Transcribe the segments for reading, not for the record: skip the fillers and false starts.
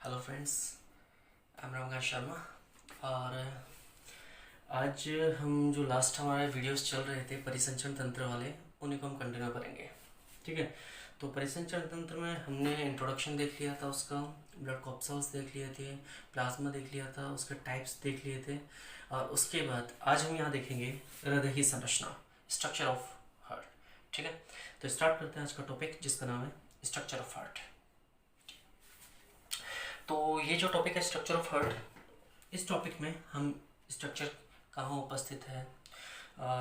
Hello friends, I am Ramgan Sharma. और आज हम जो लास्ट हमारे वीडियोस चल रहे थे परिसंचरण तंत्र वाले, उन्हीं को हम कंटिन्यू करेंगे। ठीक है। तो परिसंचरण तंत्र में हमने इंट्रोडक्शन देख लिया था, उसका ब्लड कॉप्सल्स देख लिए थे, प्लाज्मा देख लिया था, उसके टाइप्स देख लिए थे। और उसके बाद आज हम यहाँ देखेंगे हृदय की संरचना, स्ट्रक्चर ऑफ हार्ट। ठीक है। तो स्टार्ट करते हैं आज का टॉपिक, जिसका नाम है स्ट्रक्चर ऑफ हार्ट। तो ये जो टॉपिक है स्ट्रक्चर ऑफ हार्ट, इस टॉपिक में हम स्ट्रक्चर कहाँ उपस्थित है,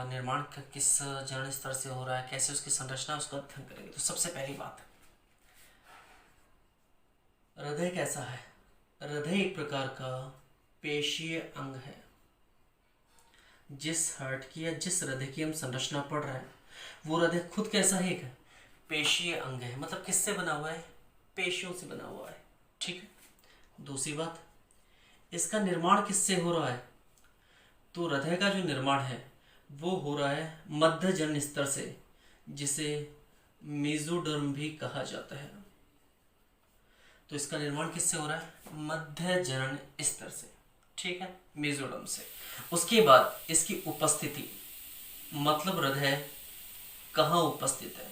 निर्माण का किस जनन स्तर से हो रहा है, कैसे उसकी संरचना, उसका अध्ययन करेंगे। तो सबसे पहली बात, हृदय कैसा है। हृदय एक प्रकार का पेशीय अंग है। जिस हार्ट की या जिस हृदय की हम संरचना पढ़ रहे हैं, वो हृदय खुद कैसा है, एक पेशीय अंग है। मतलब किससे बना हुआ है, पेशियों से बना हुआ है। ठीक है। दूसरी बात, इसका निर्माण किससे हो रहा है, तो हृदय का जो निर्माण है वो हो रहा है मध्य जनन स्तर से, जिसे मेसोडर्म भी कहा जाता है। तो इसका निर्माण किससे हो रहा है, मध्य जनन स्तर से। ठीक है, मेसोडर्म से। उसके बाद इसकी उपस्थिति, मतलब हृदय कहाँ उपस्थित है,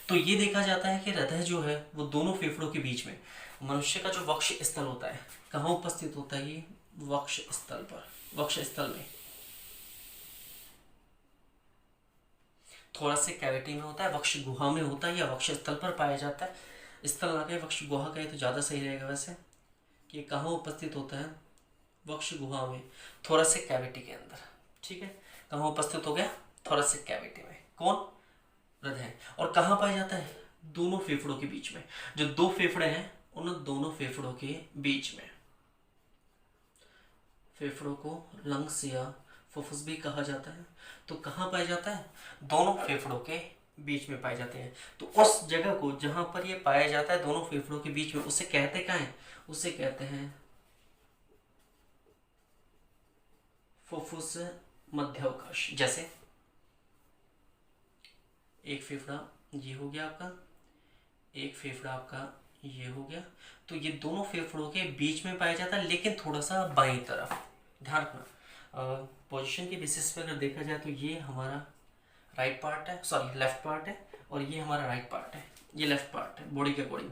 तो ये देखा जाता है कि हृदय जो है वो दोनों फेफड़ों के बीच में, मनुष्य का जो वक्ष स्थल होता है, कहाँ उपस्थित होता है, ये वक्ष स्थल पर, वक्ष स्थल में थोड़ा से कैविटी में होता है, वक्ष गुहा में होता है, या वक्ष स्थल पर पाया जाता है। स्थल ना कहे, वक्ष गुहा कहे तो ज़्यादा सही रहेगा वैसे, कि कहाँ उपस्थित होता है, वक्ष गुहा में, थोड़ा से कैविटी के अंदर। ठीक है। कहाँ उपस्थित हो गया, थोड़ा से कैविटी में। कौन, हृदय। और कहाँ पाया जाता है, दोनों फेफड़ों के बीच में। जो दो फेफड़े हैं उन दोनों फेफड़ों के बीच में। फेफड़ों को लंग्स या फुफ्फुस भी कहा जाता है। तो कहाँ पाया जाता है, दोनों फेफड़ों के बीच में पाए जाते हैं। तो उस जगह को जहां पर ये पाया जाता है दोनों फेफड़ों के बीच में, उसे कहते क्या है, उसे कहते हैं फुफ्फुस मध्यावकाश। जैसे एक फेफड़ा ये हो गया आपका, एक फेफड़ा आपका ये हो गया। तो ये दोनों फेफड़ों के बीच में पाया जाता है, लेकिन थोड़ा सा बाईं तरफ। ध्यान रखना, पोजीशन के बेसिस पे अगर देखा जाए तो ये हमारा राइट पार्ट है, सॉरी लेफ्ट पार्ट है, और ये हमारा राइट पार्ट है। ये लेफ्ट पार्ट है बॉडी के अकॉर्डिंग,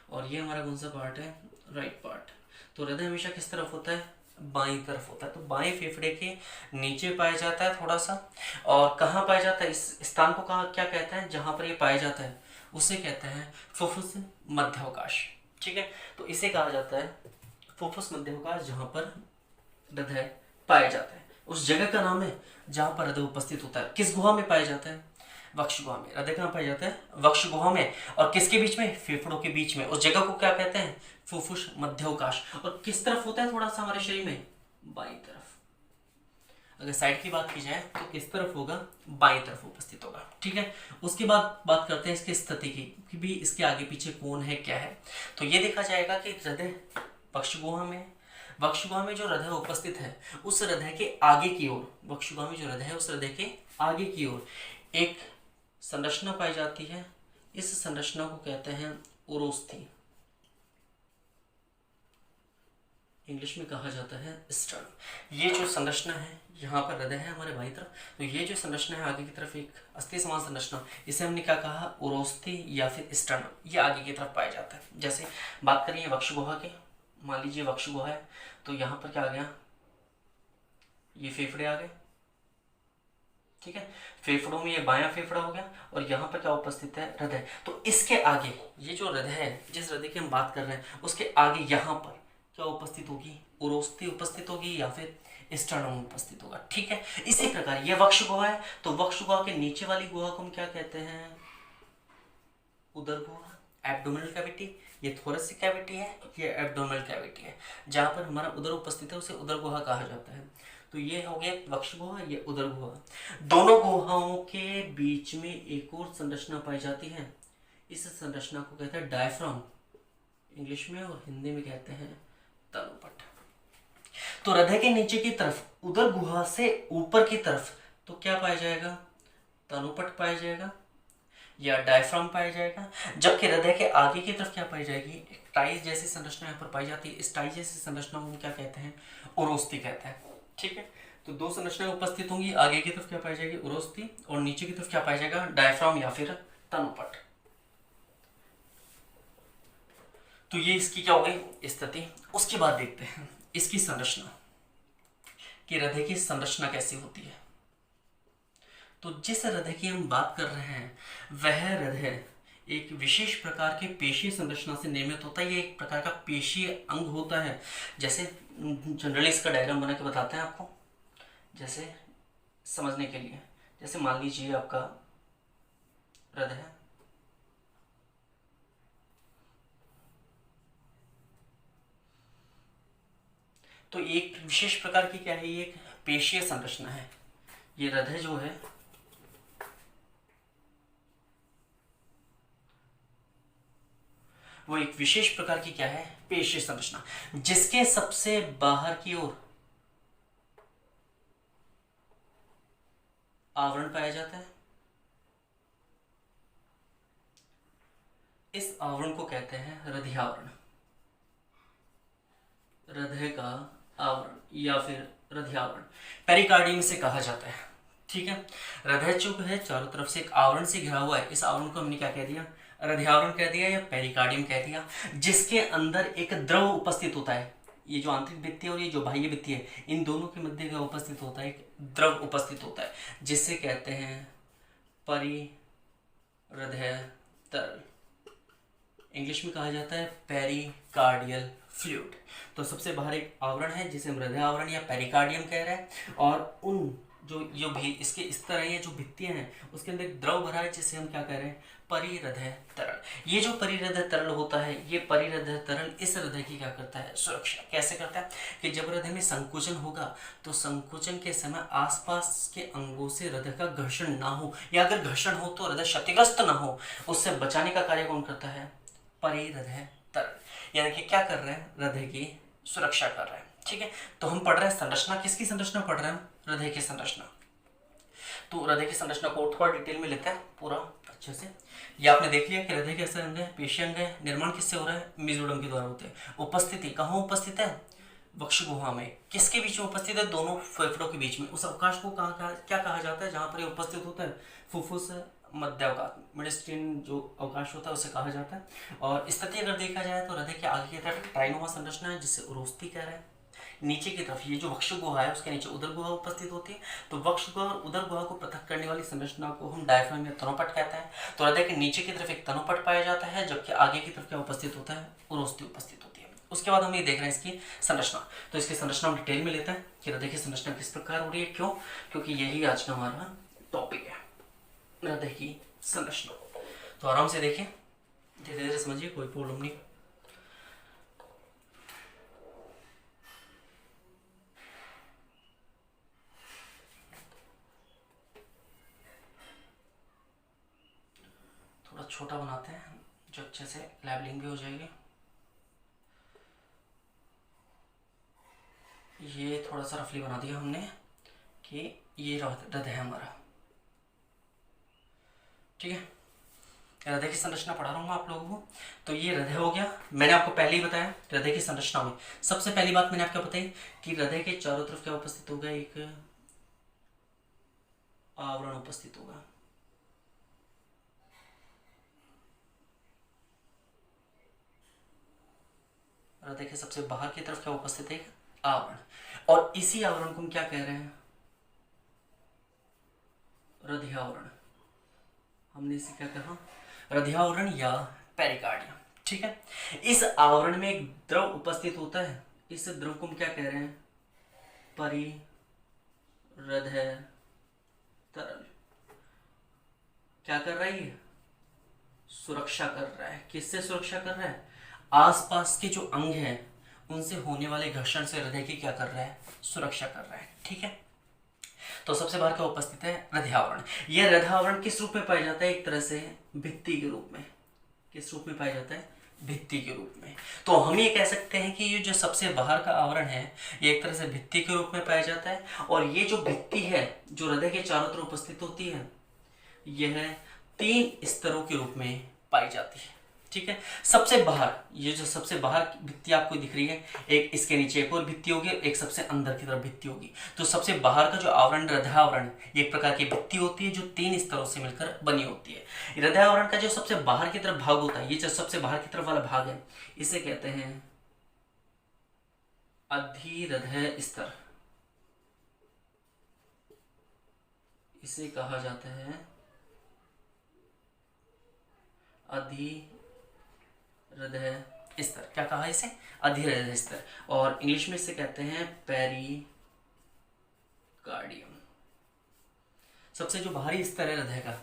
और ये हमारा कौन सा पार्ट है, राइट पार्ट। तो हृदय हमेशा किस तरफ होता है, बाईं तरफ होता है। तो बाएं फेफड़े के नीचे पाया जाता है थोड़ा सा। और कहाँ पाया जाता है, इस स्थान को कहाँ क्या कहते हैं, जहां पर ये पाया जाता है उसे कहते हैं फुफ्फुस मध्यावकाश। ठीक है। तो इसे कहा जाता है फुफ्फुस मध्यावकाश, जहां पर हृदय पाया जाता है। उस जगह का नाम है जहां पर हृदय उपस्थित होता है। किस गुहा में पाया जाता है, वक्ष गुहा में। हृदय कहाँ पाया जाता है, वक्ष गुहा में। और किसके बीच में, फेफड़ों के बीच में। उस जगह को क्या कहते हैं, फुफ्फुस मध्यावकाश। और किस तरफ होता है थोड़ा सा हमारे शरीर में, बाईं तरफ। अगर साइड की बात की जाए तो किस तरफ होगा, बाईं तरफ उपस्थित होगा। ठीक है। उसके बाद बात करते हैं इसकी स्थिति की, कि भी इसके आगे पीछे कौन है, क्या है। तो ये देखा जाएगा कि हृदय वक्ष गुहा में, वक्ष गुहा में जो हृदय उपस्थित है, उस हृदय के आगे की ओर, वक्ष गुहा में जो हृदय है उस हृदय के आगे की ओर एक संरचना पाई जाती है। इस संरचना को कहते हैं उरोस्थी, इंग्लिश में कहा जाता है स्टर्न। ये जो संरचना है, यहाँ पर हृदय है हमारे बाईं तरफ, तो ये जो संरचना है आगे की तरफ, एक अस्थि समान संरचना, इसे हमने क्या कहा, उरोस्थी या फिर स्टर्न। ये आगे की तरफ पाया जाता है। जैसे बात करिए वक्ष गुहा के, मान लीजिए वक्ष गुहा है, तो यहाँ पर क्या आ गया, ये फेफड़े आ गए। ठीक है। फेफड़ों में ये बायां फेफड़ा हो गया, और यहाँ पर क्या उपस्थित है, हृदय। तो इसके आगे ये जो हृदय है, जिस हृदय की हम बात कर रहे हैं, उसके आगे यहाँ पर क्या उपस्थित होगी, उरोस्थी उपस्थित होगी या फिर स्टर्नम उपस्थित होगा। ठीक है। इसी प्रकार ये वक्ष गुहा है, तो वक्ष गुहा के नीचे वाली गुहा को हम क्या कहते हैं, उदर गुहा, एब्डोमिनल कैविटी। ये थोरेसिक कैविटी है, ये एब्डोमिनल कैविटी है। जहां पर हमारा उदर उपस्थित है उसे उदर गुहा कहा जाता है। तो ये हो गया वक्ष गुहा, ये उदर गुहा। दोनों गुहाओं के बीच में एक और संरचना पाई जाती है। इस संरचना को कहते हैं डायफ्राम इंग्लिश में, और हिंदी में कहते हैं तलुपट। तो हृदय के नीचे की तरफ, उदर गुहा से ऊपर की तरफ, तो क्या पाया जाएगा, तनुपट पाया जाएगा या डायफ्राम पाया जाएगा। जबकि हृदय के आगे की तरफ क्या पाई जाएगी, एक टाई जैसी संरचना यहाँ पर पाई जाती है। इस टाई जैसी संरचना को क्या कहते हैं? उरोस्थी कहते हैं। ठीक है, तो दो संरचनाएं उपस्थित होंगी, आगे की तरफ क्या पाई जाएगी? उरोस्थी, और नीचे की तरफ क्या पाया जाएगा? डायफ्राम या फिर तनुपट। तो ये इसकी क्या हो गई? स्थिति। उसके बाद देखते हैं इसकी संरचना, कि हृदय की संरचना कैसी होती है। तो जिस हृदय की हम बात कर रहे हैं वह हृदय एक विशेष प्रकार के पेशीय संरचना से निर्मित होता है। ये एक प्रकार का पेशीय अंग होता है। जैसे जनरली इसका डायग्राम बना के बताते हैं आपको, जैसे समझने के लिए। जैसे मान लीजिए आपका हृदय है, तो एक विशेष प्रकार की क्या है? ये एक पेशीय संरचना है। ये हृदय जो है वो एक विशेष प्रकार की क्या है? पेशीय संरचना, जिसके सबसे बाहर की ओर आवरण पाया जाता है। इस आवरण को कहते हैं हृदयावरण, हृदय का आवरण या फिर हृदयावरण, पेरिकार्डियम से कहा जाता है। ठीक है, हृदय जो है चारों तरफ से एक आवरण से घिरा हुआ है। इस आवरण को हमने क्या कह दिया? हृदयावरण कह दिया या पेरिकार्डियम कह दिया, जिसके अंदर एक द्रव उपस्थित होता है। ये जो आंतरिक भित्ति है और ये जो बाह्य भित्ति है, इन दोनों के मध्य का उपस्थित होता है, एक द्रव उपस्थित होता है, जिससे कहते हैं परिहृदय तरल। इंग्लिश में कहा जाता है पेरिकार्डियल फ्लूइड। तो सबसे बाहर एक आवरण है जिसे हम हृदय आवरण या पेरिकार्डियम कह रहे हैं, और उन जो भी इसके इस तरह ये जो भित्तियां हैं उसके अंदर एक द्रव भरा है, जिसे हम क्या कह रहे हैं? परिहृदय तरल। ये जो परिहृदय तरल होता है, ये परिहृदय तरल इस हृदय की क्या करता है? सुरक्षा। कैसे करता है? कि जब हृदय में संकुचन होगा तो संकुचन के समय आसपास के अंगों से हृदय का घर्षण ना हो, या अगर घर्षण हो तो हृदय क्षतिग्रस्त ना हो, उससे बचाने का कार्य कौन करता है? परिहृदय तरल। यानी कि क्या कर रहे हैं? हृदय की सुरक्षा कर रहे हैं। ठीक है, तो हम पढ़ रहे हैं संरचना। किसकी संरचना पढ़ रहे हैं? हृदय की संरचना। तो हृदय की संरचना को थोड़ा डिटेल में लेते हैं पूरा अच्छे से। ये आपने देख लिया कि हृदय कैसे अंग है? पेशीय अंग है। निर्माण किससे हो रहा है? मेसोडर्म के द्वारा होते हैं। उपस्थिति कहाँ उपस्थित है? वक्ष गुहा में। किसके बीच में उपस्थित है? दोनों फेफड़ों के बीच में। उस अवकाश को क्या कहा जाता है जहाँ पर ये उपस्थित होता है? फुफ्फुस मध्यावकाश, मिडस्ट्रीम जो अवकाश होता है उसे कहा जाता है। और स्थिति अगर देखा जाए तो हृदय के आगे की तरफ ट्राइनोमा संरचना है, जिसे उरोस्थी कह रहे हैं। नीचे की तरफ ये जो वक्ष गुहा है उसके नीचे उदर गुहा उपस्थित होती है। तो वक्ष गुहा और उदर गुहा को पृथक करने वाली संरचना को हम डायफ्राम या तनुपट कहते हैं। तो हृदय के नीचे की तरफ एक तनुपट पाया जाता है, जबकि आगे की तरफ क्या उपस्थित होता है? उरोस्थी उपस्थित होती है। उसके बाद हम ये देख रहे हैं इसकी संरचना। तो इसकी संरचना हम डिटेल में लेते हैं कि हृदय की संरचना किस प्रकार हो रही है। क्यों? क्योंकि यही आज का हमारा टॉपिक है, हृदय की संरचना। तो आराम से देखिए, धीरे धीरे समझिए, कोई प्रॉब्लम नहीं। थोड़ा छोटा बनाते हैं जो अच्छे से लेबलिंग भी हो जाएगी। ये थोड़ा सा रफली बना दिया हमने कि ये हृदय है हमारा। ठीक है, हृदय की संरचना पढ़ा रहा हूँ आप लोगों को। तो ये हृदय हो गया। मैंने आपको पहले ही बताया हृदय की संरचना में सबसे पहली बात मैंने आपको बताई कि हृदय के चारों तरफ क्या उपस्थित होगा? एक आवरण उपस्थित होगा। हृदय के सबसे बाहर की तरफ क्या उपस्थित है? एक आवरण। और इसी आवरण को हम क्या कह रहे हैं? हृदयावरण। हमने इसे क्या कहा? हृदयावरण या पेरिकार्डियम। ठीक है, इस आवरण में एक द्रव उपस्थित होता है। इस द्रव को हम क्या कह रहे हैं? परिहृदय तरल। क्या कर रहा है ये? सुरक्षा कर रहा है। किससे सुरक्षा कर रहा है? आसपास के जो अंग हैं उनसे होने वाले घर्षण से हृदय की क्या कर रहा है? सुरक्षा कर रहा है। ठीक है, तो सबसे बाहर क्या उपस्थित है? हृदयावरण। यह हृदयावरण किस रूप में पाया जाता है? एक तरह से भित्ति के रूप में। किस रूप में पाया जाता है? भित्ति के रूप में। तो हम ये कह सकते हैं कि ये जो सबसे बाहर का आवरण है ये एक तरह से भित्ति के रूप में पाया जाता है। और ये जो भित्ति है जो हृदय के चारों तरफ उपस्थित होती है, यह 3 स्तरों के रूप में पाई जाती है। ठीक है। सबसे बाहर, ये जो सबसे बाहर भित्ति आपको दिख रही है, एक इसके नीचे एक और भित्ति होगी, एक सबसे अंदर की तरफ भित्ति होगी। तो सबसे बाहर का जो आवरण हृदयावरण, ये एक प्रकार की भित्ति होती है जो 3 स्तरों से मिलकर बनी होती है। हृदयावरण का जो सबसे बाहर की तरफ भाग होता है, ये जो सबसे बाहर की तरफ वाला भाग है, इसे कहते हैं अधिहृदय स्तर, इसे कहा जाता है अधिहृदय स्तर। क्या कहा इसे? अधिहृदय स्तर। और इंग्लिश में इसे कहते हैं पेरिकार्डियम। सबसे जो बाहरी स्तर है हृदय का,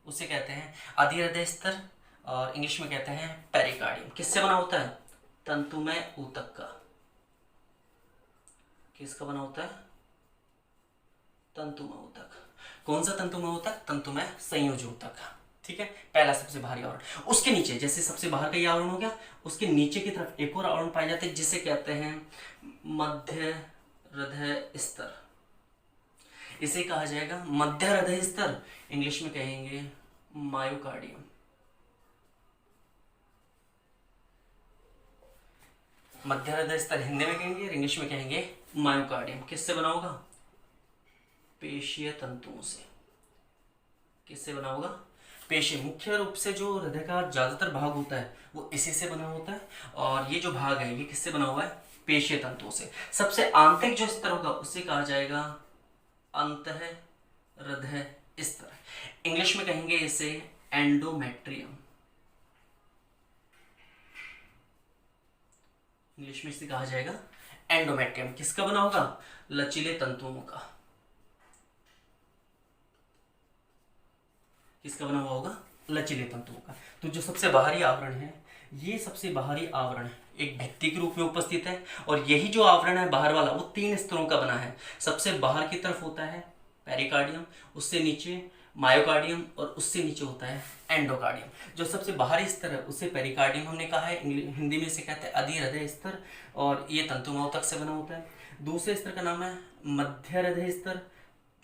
उसे कहते हैं अधिहृदय स्तर, और इंग्लिश में कहते हैं पेरिकार्डियम। किससे बना होता है? तंतुमय ऊतक का। किसका बना होता है? तंतुमय ऊतक। कौन सा तंतुमय ऊतक? तंतुमय संयोजी ऊतक का। ठीक है, पहला सबसे बाहरी आवरण। उसके नीचे, जैसे सबसे बाहर का ये आवरण हो गया, उसके नीचे की तरफ एक और आवरण पाए जाते हैं जिसे कहते हैं मध्य हृदय स्तर। इसे कहा जाएगा मध्य हृदय स्तर, इंग्लिश में कहेंगे मायोकार्डियम। मध्य हृदय स्तर हिंदी में कहेंगे, इंग्लिश में कहेंगे मायोकार्डियम। किससे बना होगा? पेशीय तंतुओं से। किससे बना होगा? पेशीय। मुख्य रूप से जो हृदय का ज्यादातर भाग होता है वो इसी से बना होता है, और ये जो भाग है ये किससे बना हुआ है? पेशीय तंतुओं से। सबसे आंतरिक जो स्तर होगा उसे कहा जाएगा अंतः हृदय स्तर। इंग्लिश में कहेंगे इसे एंडोमेट्रियम। इंग्लिश में इसे कहा जाएगा एंडोमेट्रियम। किसका बना होगा? लचीले तंतुओं का। किसका बना हुआ होगा? लचीले तंतुओं का। तो जो सबसे बाहरी आवरण है, ये सबसे बाहरी आवरण एक भित्ति के रूप में उपस्थित है, और यही जो आवरण है बाहर वाला, वो 3 स्तरों का बना है। सबसे बाहर की तरफ होता है पेरिकार्डियम, उससे नीचे मायोकार्डियम, और उससे नीचे होता है एंडोकार्डियम। जो सबसे बाहरी स्तर है उसे पेरिकार्डियम हमने कहा है, हिंदी में इसे कहते हैं अधिहृदय स्तर, और ये तंतुमय ऊतक से बना होता है। दूसरे स्तर का नाम है मध्य हृदय स्तर,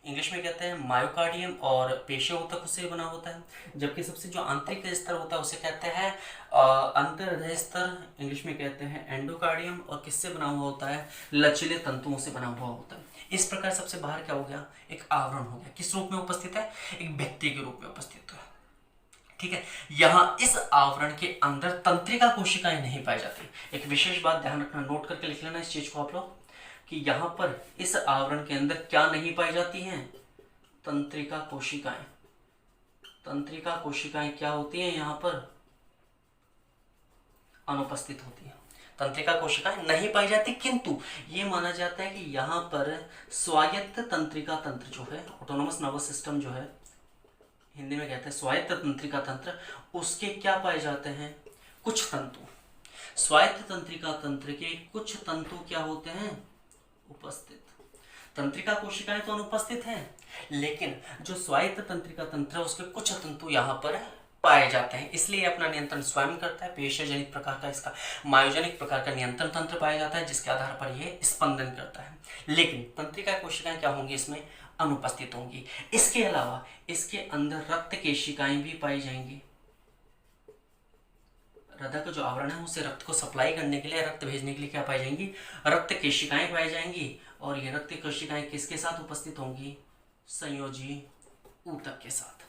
इंग्लिश में कहते हैं मायोकार्डियम, और पेशीय ऊतक उससे बना होता है। जबकि सबसे जो आंतरिक स्तर होता है उसे कहते हैं अंतर्हृदय स्तर, इंग्लिश में कहते हैं एंडोकार्डियम, और किससे बना हुआ होता है? लचीले तंतुओं से बना हुआ होता है। इस प्रकार सबसे बाहर क्या हो गया? एक आवरण हो गया। किस रूप में उपस्थित है? एक भित्ति के रूप में उपस्थित है। ठीक है, यहाँ इस आवरण के अंदर तंत्रिका कोशिकाएं नहीं पाई जाती। एक विशेष बात ध्यान रखना, नोट करके लिख लेना इस चीज को आप लोग, कि यहाँ पर इस आवरण के अंदर क्या नहीं पाई जाती हैं? तंत्रिका कोशिकाएं। तंत्रिका कोशिकाएं क्या होती हैं? यहाँ पर अनुपस्थित होती हैं। तंत्रिका कोशिकाएं नहीं पाई जाती, किंतु ये माना जाता है कि यहाँ पर स्वायत्त तंत्रिका तंत्र जो है, ऑटोनोमस नर्वस सिस्टम जो है, हिंदी में कहते हैं स्वायत्त तंत्रिका तंत्र, उसके क्या पाए जाते हैं? कुछ तंतु। स्वायत्त तंत्रिका तंत्र के कुछ तंतु क्या होते हैं? उपस्थित। तंत्रिका कोशिकाएं तो अनुपस्थित हैं, लेकिन जो स्वायत्त तंत्रिका तंत्र है उसके कुछ तंतु यहाँ पर पाए जाते हैं। इसलिए अपना नियंत्रण स्वयं करता है। पेशीजनित प्रकार का, इसका मायोजनिक प्रकार का नियंत्रण तंत्र पाया जाता है, जिसके आधार पर यह स्पंदन करता है। लेकिन तंत्रिका कोशिकाएं क्या होंगी? इसमें अनुपस्थित होंगी। इसके अलावा इसके अंदर रक्त केशिकाएं भी पाई जाएंगी। हृदय का जो आवरण है उसे रक्त को सप्लाई करने के लिए, रक्त भेजने के लिए क्या पाई जाएंगी? रक्त केशिकाएं पाई जाएंगी। और ये रक्त कोशिकाएं किसके साथ उपस्थित होंगी? संयोजी ऊतक के साथ।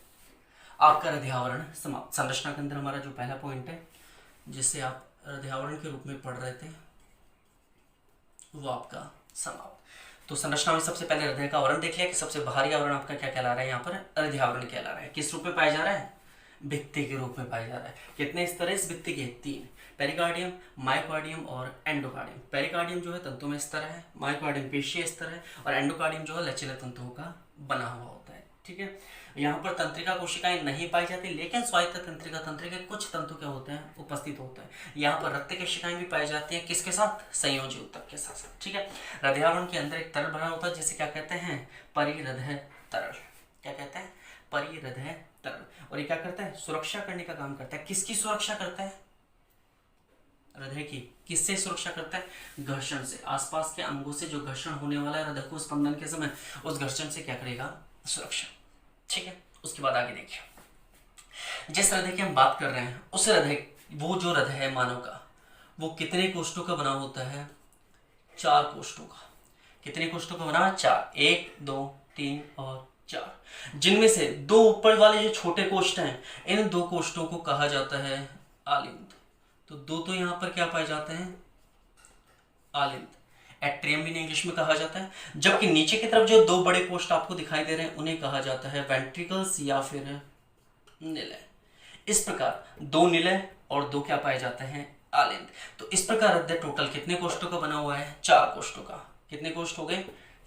आपका हृदयावरण समाप्त। संरचना के अंदर हमारा जो पहला पॉइंट है, जिसे आप हृदयावरण के रूप में पढ़ रहे थे, वो आपका समाप्त। तो संरचना में सबसे पहले हृदय का आवरण देख लिया कि सबसे बाहरी आवरण आपका क्या कहला रहा है? यहाँ पर हृदयावरण कहला रहा है। किस रूप में पाया जा रहा है? भित्ति के रूप में पाया जा रहा है। कितने स्तर है इस भित्ति के? 3। पेरिकार्डियम, मायोकार्डियम और एंडोकार्डियम। पेरिकार्डियम जो है तंतुमय स्तर है, मायोकार्डियम पेशीय स्तर है, और एंडोकार्डियम जो है लचीले तंतुओं का बना हुआ होता है। ठीक है, यहाँ पर तंत्रिका कोशिकाएं नहीं पाई जाती, लेकिन स्वायत्त तंत्रिका तंत्र के कुछ तंतु क्या होते हैं? उपस्थित होते हैं। यहाँ पर रक्त कोशिकाएं भी पाई जाती हैं। किसके साथ? संयोजी ऊतक के साथ। ठीक है, हृदयावरण के अंदर एक तरल भरा होता है जिसे क्या कहते हैं? परिहृदय तरल। क्या कहते हैं? परिहृदय तरल। और ये क्या करता है? सुरक्षा करने का काम करता है। किसकी सुरक्षा करता है? हृदय की। किससे सुरक्षा करता है? घर्षण से। आसपास के अंगों से जो घर्षण होने वाला है हृदय को स्पंदन के समय, उस घर्षण से क्या करेगा? सुरक्षा। ठीक है, उसके बाद आगे देखिए, जिस हृदय की हम बात कर रहे हैं उस हृदय वो जो हृदय है मानव का, वो कितने कोष्ठों का बना होता है? 4 कोष्ठों का। कितने कोष्ठों का बना है? 4। 1 2 3 और 4, जिनमें से 2 ऊपर वाले जो छोटे कोष्ठ हैं, इन 2 कोष्ठों को कहा जाता है आलिंद। तो 2 तो यहाँ पर क्या पाए जाते हैं? आलिंद। एट्रियम भी इंग्लिश में कहा जाता है। जबकि नीचे की तरफ जो 2 बड़े कोष्ठ आपको दिखाई दे रहे हैं, उन्हें कहा जाता है वेंट्रिकल्स या फिर निलय। इस प्रकार 2 निलय और 2 क्या पाए जाते हैं? आलिंद। तो इस प्रकार हृदय टोटल कितने कोष्ठों का बना हुआ है? 4 कोष्ठों का। कितने कोष्ठ हो गए?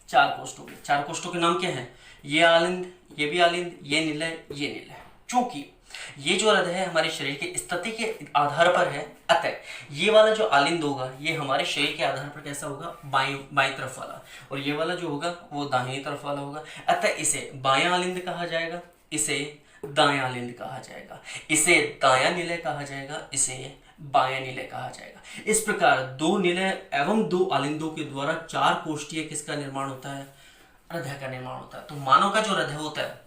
4 कोष्ठ हो गए। 4 कोष्ठों के नाम क्या हैं? ये आलिंद, ये भी आलिंद, ये निलय, ये निलय। चूंकि ये जो हृदय है हमारे शरीर की स्थिति के आधार पर है, अतः ये वाला जो आलिंद होगा ये हमारे शरीर के आधार पर कैसा होगा? बाईं तरफ वाला, और ये वाला जो होगा वो दाहिनी तरफ वाला होगा। अतः इसे बायां आलिंद कहा जाएगा, इसे दायां आलिंद कहा जाएगा, इसे दायां निलय कहा जाएगा, इसे बायां निलय कहा जाएगा। इस प्रकार 2 निलय एवं 2 आलिंदों के द्वारा 4 कोष्ठीय किसका निर्माण होता है? हृदय का निर्माण होता है। तो मानव का जो हृदय होता है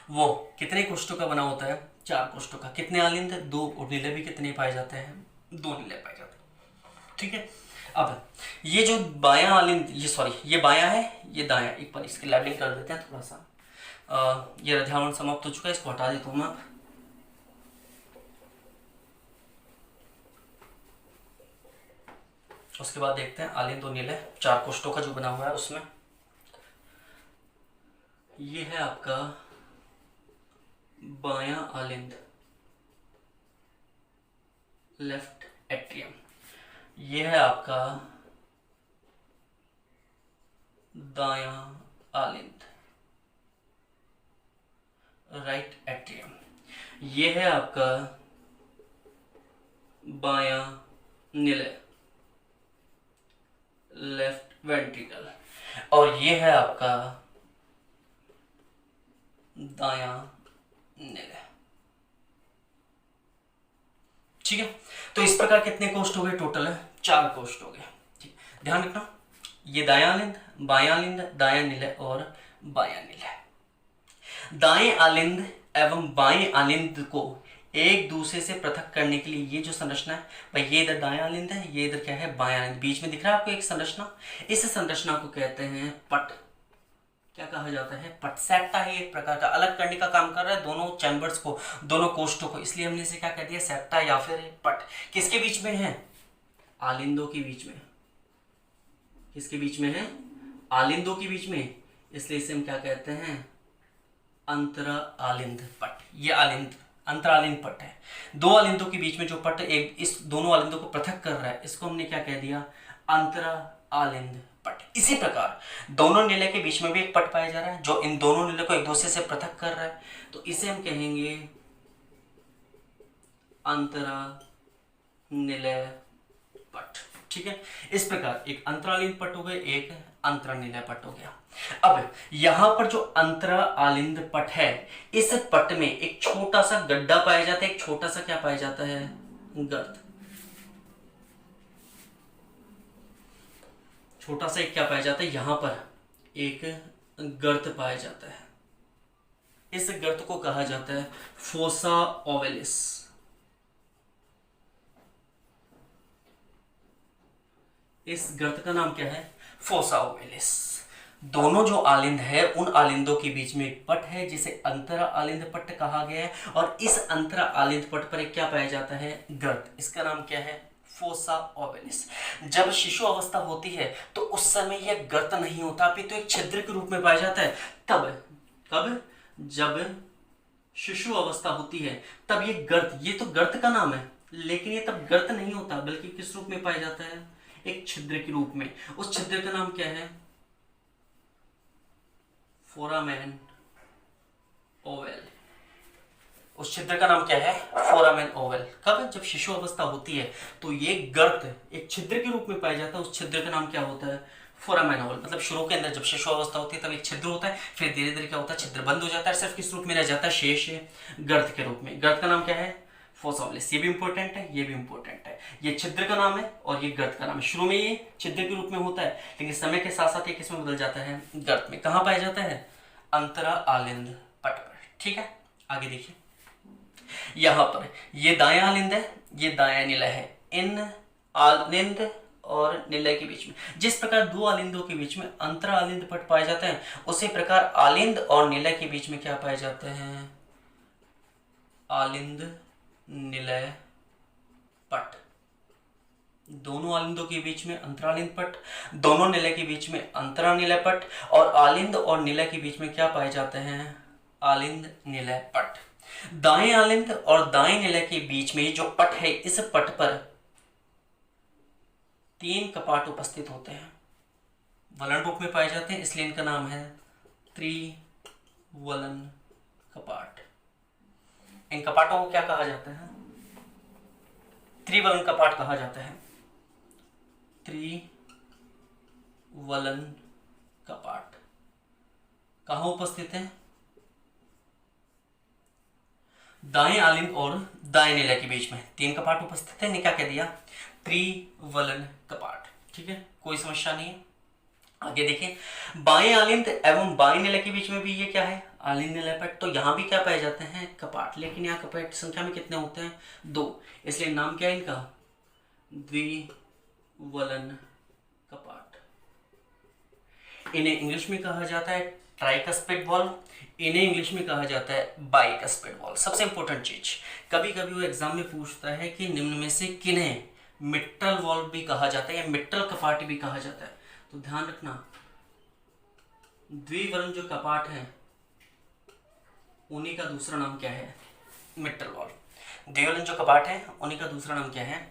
वो कितने कोष्ठों का बना होता है? 4 कोष्ठों का। कितने आलिंद? 2, और निलय भी कितने पाए जाते हैं? 2 निलय पाए जाते हैं। ठीक है। अब ये जो बायां आलिंद, ये बायां है, ये दायां, एक बार इसकी लेवलिंग कर देते हैं थोड़ा सा। ये हृदयावरण समाप्त हो चुका है, इसको हटा देता हूं मैं। उसके बाद देखते हैं आलिंद और निलय 4 कोष्ठों का जो बना हुआ है उसमें। ये है आपका बायां आलिंद, लेफ्ट एट्रियम। ये है आपका दायां आलिंद, राइट एट्रियम। ये है आपका बायां निलय, लेफ्ट वेंट्रिकल, और ये है आपका दायां निलय। ठीक है। तो इस प्रकार कितने कोष्ठ हो गए? टोटल है 4 कोष्ठ हो गए। ठीक, ध्यान रखना, ये दायां आलिंद, बायां आलिंद, दायां निलय और बायां निलय। दाएं आलिंद एवं बाएं आलिंद को एक दूसरे से पृथक करने के लिए ये जो संरचना है भाई, ये इधर दायां आलिंद है, ये इधर क्या है? बायां आलिंद। बीच में दिख रहा है आपको एक संरचना, इस संरचना को कहते हैं पट। क्या कहा जाता है? पट। सेप्टा है एक प्रकार का, अलग करने का काम कर रहा है दोनों चैम्बर्स को, दोनों कोष्ठों को, इसलिए हमने इसे क्या कह दिया? सेप्टा या फिर पट। किसके बीच में है? आलिंदों के बीच में। किसके बीच में है? आलिंदों के बीच में, इसलिए इसे हम क्या कहते हैं? अंतरा आलिंद पट। ये आलिंद अंतरालिंद पट है। 2 आलिंदों के बीच में जो पट एक इस दोनों आलिंदों को पृथक कर रहा है, इसको हमने क्या कह दिया? अंतरा आलिंद पट। इसी प्रकार दोनों निलय के बीच में भी एक पट पाया जा रहा है जो इन दोनों निलय को एक दूसरे से पृथक कर रहा है, तो इसे हम कहेंगे अंतरा निलय पट। ठीक है। इस प्रकार एक अंतरालिंद पट हो गए, एक अंतरानिलय पट हो गया। अब यहां पर जो अंतरा आलिंद पट है, इस पट में एक छोटा सा गड्ढा पाया जाता है, एक छोटा सा क्या पाया जाता है? गर्त। छोटा सा एक क्या पाया जाता है? यहां पर एक गर्त पाया जाता है। इस गर्त को कहा जाता है फोसा ओवेलिस। इस गर्त का नाम क्या है? Fossa ovalis. दोनों जो आलिंद है उन आलिंदों के बीच में एक पट है जिसे अंतरा आलिंद पट कहा गया है, और इस अंतरा आलिंद पट पर एक क्या पाया जाता है? गर्त। इसका नाम क्या है? Fossa ovalis. जब शिशु अवस्था होती है तो उस समय यह गर्त नहीं होता, अपितु तो एक छिद्र के रूप में पाया जाता है। कब? जब शिशु अवस्था होती है तब ये गर्त, ये तो गर्त का नाम है, लेकिन ये तब गर्त नहीं होता, बल्कि किस रूप में पाया जाता है? एक छिद्र के रूप में। उस छिद्र का नाम क्या है? Foramen Oval. उस छिद्र का नाम क्या है? Foramen Oval. कब? जब शिशु अवस्था होती है तो ये गर्त एक छिद्र के रूप में पाया जाता है। उस छिद्र का नाम क्या होता है? Foramen Oval. मतलब शुरू के अंदर जब शिशु अवस्था होती है तब एक छिद्र होता है, फिर धीरे धीरे क्या होता है? छिद्र बंद हो जाता है, सिर्फ किस रूप में रह जाता है? शेष गर्त के रूप में। गर्त का नाम क्या है? फोसा ओवलिस। ये भी इंपॉर्टेंट है, ये भी इंपॉर्टेंट है। ये छिद्र का नाम है और ये गर्त का नाम है। शुरू में ये छिद्र के रूप में होता है, लेकिन समय के साथ साथ ये किसमें बदल जाता है? गर्त में। कहां पाया जाता है? अंतरा आलिंद पट पर। ठीक है, आगे देखिए। यहाँ पर ये दायां आलिंद है, ये दायां निलय है। इन आलिंद और निलय के बीच में जिस प्रकार दो आलिंदों के बीच में अंतर आलिंद पट पाए जाते हैं, उसी प्रकार आलिंद और निलय के बीच में क्या पाए जाते हैं? आलिंद निलय पट। दोनों आलिंदों के बीच में अंतरालिंद पट, दोनों निलय के बीच में अंतरानिलय पट, और आलिंद और निलय के बीच में क्या पाए जाते हैं? आलिंद निलय पट। दाएं आलिंद और दाएं निलय के बीच में जो पट है, इस पट पर 3 कपाट उपस्थित होते हैं, वलन रूप में पाए जाते हैं, इसलिए इनका नाम है त्रिवलन कपाट। इन कपाटों को क्या कहा जाता है? त्रिवलन कपाट कहा जाता है। त्रिवलन कपाट कहां उपस्थित है? दाएं आलिंद और दाएं निलय के बीच में 3 कपाट उपस्थित है। ने क्या कह दिया? त्रिवलन कपाट। ठीक है, कोई समस्या नहीं है। आगे देखें, बाएं आलिंद एवं बाएं निलय के बीच में भी ये क्या है? आलिंद निलय पट। तो यहां भी क्या पाए जाते हैं? कपाट। लेकिन यहाँ कपाट संख्या में कितने होते हैं? 2, इसलिए नाम क्या है इनका? द्विवलन कपाट। इन्हें इंग्लिश में कहा जाता है ट्राइकस्पिड वॉल्व, इन्हें इंग्लिश में कहा जाता है बाइकस्पिड वॉल्व। सबसे इंपॉर्टेंट चीज, कभी कभी वो एग्जाम में पूछता है कि निम्न में से किन्हें मिट्रल वॉल्व भी कहा जाता है या मिट्रल कपाट भी कहा जाता है? तो ध्यान रखना, द्विवलन जो कपाट है उन्हीं का दूसरा नाम क्या है? Mitral valve. द्विवलन जो कपाट है उन्हीं का दूसरा नाम क्या है?